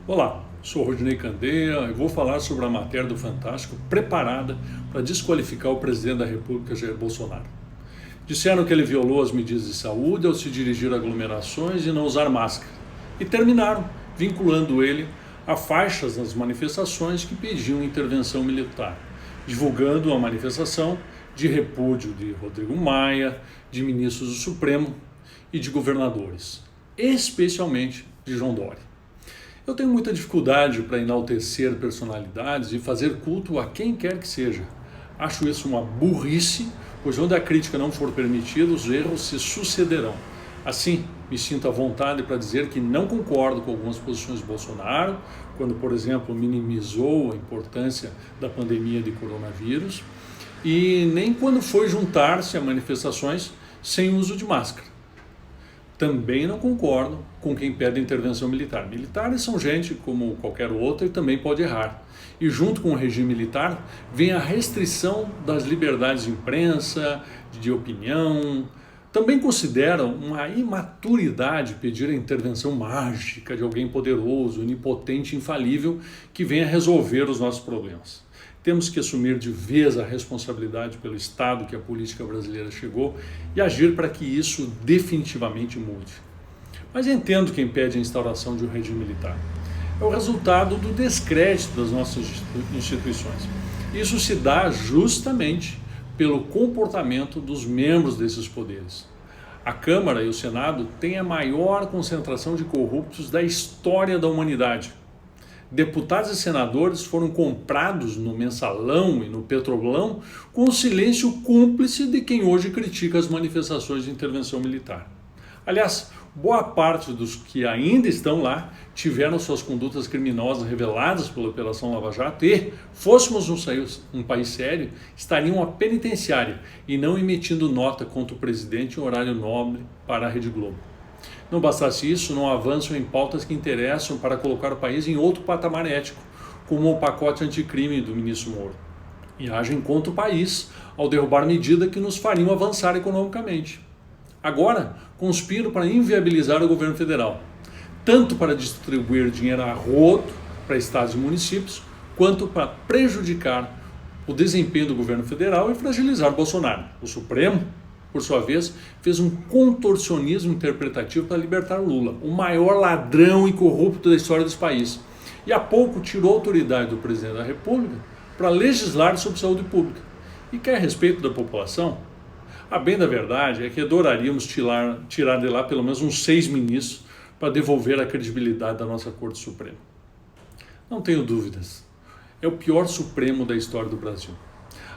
Olá, sou Rodinei Candeia e vou falar sobre a matéria do Fantástico preparada para desqualificar o presidente da República, Jair Bolsonaro. Disseram que ele violou as medidas de saúde ao se dirigir a aglomerações e não usar máscara. E terminaram vinculando ele a faixas nas manifestações que pediam intervenção militar, divulgando a manifestação de repúdio de Rodrigo Maia, de ministros do Supremo e de governadores, especialmente de João Dória. Eu tenho muita dificuldade para enaltecer personalidades e fazer culto a quem quer que seja. Acho isso uma burrice, pois onde a crítica não for permitida, os erros se sucederão. Assim, me sinto à vontade para dizer que não concordo com algumas posições de Bolsonaro, quando, por exemplo, minimizou a importância da pandemia de coronavírus, e nem quando foi juntar-se a manifestações sem uso de máscara. Também não concordo com quem pede intervenção militar. Militares são gente como qualquer outra e também pode errar. E junto com o regime militar vem a restrição das liberdades de imprensa, de opinião. Também consideram uma imaturidade pedir a intervenção mágica de alguém poderoso, onipotente, infalível, que venha resolver os nossos problemas. Temos que assumir de vez a responsabilidade pelo estado que a política brasileira chegou e agir para que isso definitivamente mude. Mas entendo quem pede a instauração de um regime militar. É o resultado do descrédito das nossas instituições. Isso se dá justamente pelo comportamento dos membros desses poderes. A Câmara e o Senado têm a maior concentração de corruptos da história da humanidade. Deputados e senadores foram comprados no mensalão e no petrolão com o silêncio cúmplice de quem hoje critica as manifestações de intervenção militar. Aliás, boa parte dos que ainda estão lá tiveram suas condutas criminosas reveladas pela Operação Lava Jato e, fôssemos um país sério, estariam à penitenciária e não emitindo nota contra o presidente em horário nobre para a Rede Globo. Não bastasse isso, não avançam em pautas que interessam para colocar o país em outro patamar ético, como o pacote anticrime do ministro Moro. E agem contra o país ao derrubar medidas que nos fariam avançar economicamente. Agora, conspiram para inviabilizar o governo federal, tanto para distribuir dinheiro a rodo para estados e municípios, quanto para prejudicar o desempenho do governo federal e fragilizar Bolsonaro. O Supremo, por sua vez, fez um contorcionismo interpretativo para libertar Lula, o maior ladrão e corrupto da história desse país. E há pouco tirou a autoridade do presidente da República para legislar sobre saúde pública. E quer respeito da população? A bem da verdade é que adoraríamos tirar de lá pelo menos uns 6 ministros para devolver a credibilidade da nossa Corte Suprema. Não tenho dúvidas, é o pior Supremo da história do Brasil.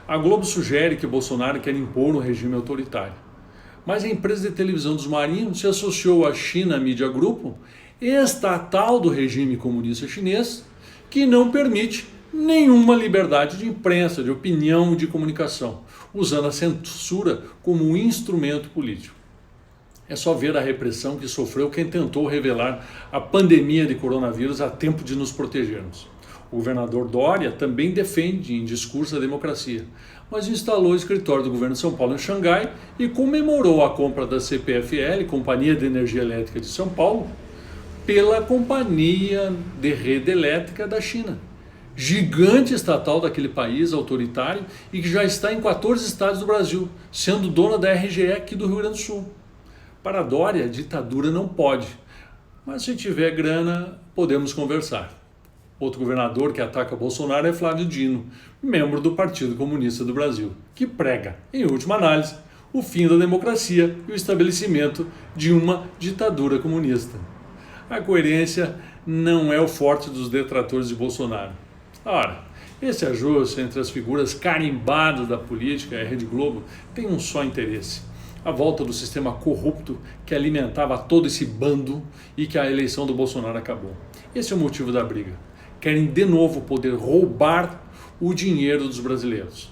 A Globo sugere que Bolsonaro quer impor um regime autoritário. Mas a empresa de televisão dos Marinhos se associou à China Media Group, estatal do regime comunista chinês, que não permite nenhuma liberdade de imprensa, de opinião e de comunicação, usando a censura como um instrumento político. É só ver a repressão que sofreu quem tentou revelar a pandemia de coronavírus a tempo de nos protegermos. O governador Dória também defende em discurso a democracia, mas instalou o escritório do governo de São Paulo em Xangai e comemorou a compra da CPFL, Companhia de Energia Elétrica de São Paulo, pela Companhia de Rede Elétrica da China, gigante estatal daquele país autoritário e que já está em 14 estados do Brasil, sendo dona da RGE aqui do Rio Grande do Sul. Para Dória, ditadura não pode, mas se tiver grana, podemos conversar. Outro governador que ataca Bolsonaro é Flávio Dino, membro do Partido Comunista do Brasil, que prega, em última análise, o fim da democracia e o estabelecimento de uma ditadura comunista. A coerência não é o forte dos detratores de Bolsonaro. Ora, esse ajuste entre as figuras carimbadas da política e a Rede Globo tem um só interesse: a volta do sistema corrupto que alimentava todo esse bando e que a eleição do Bolsonaro acabou. Esse é o motivo da briga. Querem de novo poder roubar o dinheiro dos brasileiros.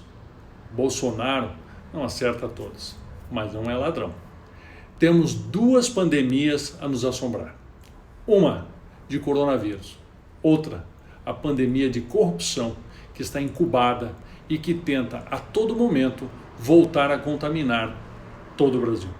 Bolsonaro não acerta a todos, mas não é ladrão. Temos 2 pandemias a nos assombrar. Uma de coronavírus, outra a pandemia de corrupção que está incubada e que tenta a todo momento voltar a contaminar todo o Brasil.